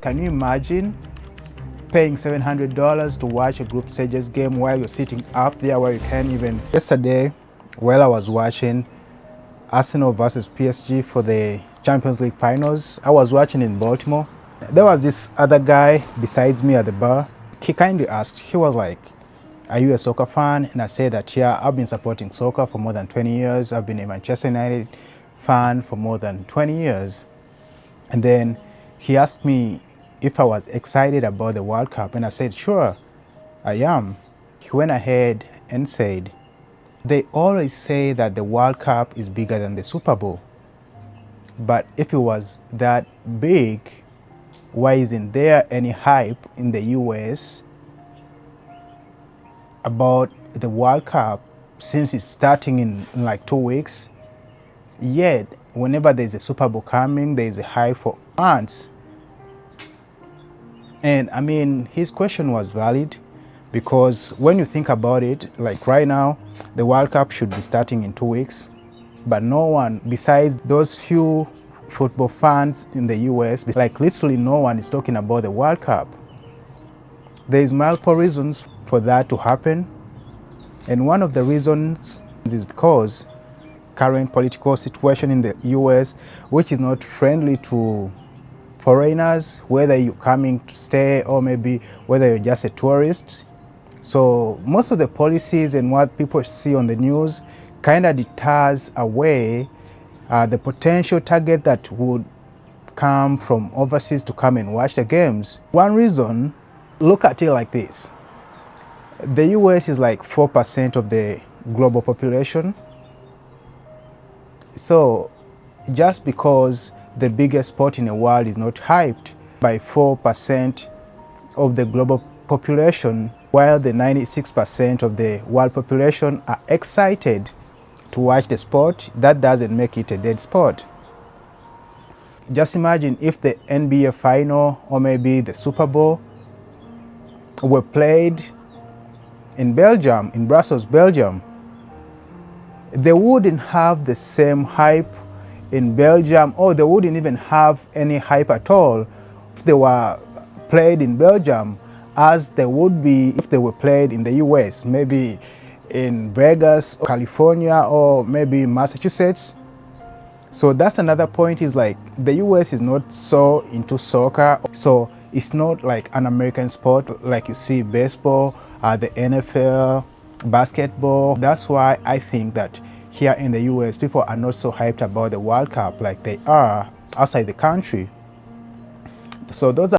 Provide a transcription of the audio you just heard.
Can you imagine paying $700 to watch a group stages game while you're sitting up there where you can't even... Yesterday, while I was watching Arsenal versus PSG for the Champions League finals, I was watching in Baltimore. There was this other guy besides me at the bar. He kindly asked, he was like, "Are you a soccer fan?" And I said that, yeah, I've been supporting soccer for more than 20 years. I've been a Manchester United fan for more than 20 years. And then he asked me if I was excited about the World Cup, and I said, sure, I am. He went ahead and said, "They always say that the World Cup is bigger than the Super Bowl. But if it was that big, why isn't there any hype in the US about the World Cup since it's starting in like 2 weeks? Yet, whenever there's a Super Bowl coming, there's a hype for months." And I mean, his question was valid, because when you think about it, like right now, the World Cup should be starting in 2 weeks, but no one, besides those few football fans in the US, like literally no one is talking about the World Cup. There's multiple reasons for that to happen, and one of the reasons is because current political situation in the US, which is not friendly to foreigners, whether you're coming to stay or maybe whether you're just a tourist. So most of the policies and what people see on the news kind of deters away the potential target that would come from overseas to come and watch the games. One reason, look at it like this. The US is like 4% of the global population. So just because the biggest sport in the world is not hyped by 4% of the global population, while the 96% of the world population are excited to watch the sport, that doesn't make it a dead sport. Just imagine if the NBA final or maybe the Super Bowl were played in Belgium, in Brussels, Belgium. They wouldn't have the same hype in Belgium, or they wouldn't even have any hype at all if they were played in Belgium as they would be if they were played in the US, maybe in Vegas, California, or maybe Massachusetts. So that's another point, is like the US is not so into soccer, so it's not like an American sport like you see baseball, the NFL, basketball. That's why I think that here in the US, people are not so hyped about the World Cup like they are outside the country. So those are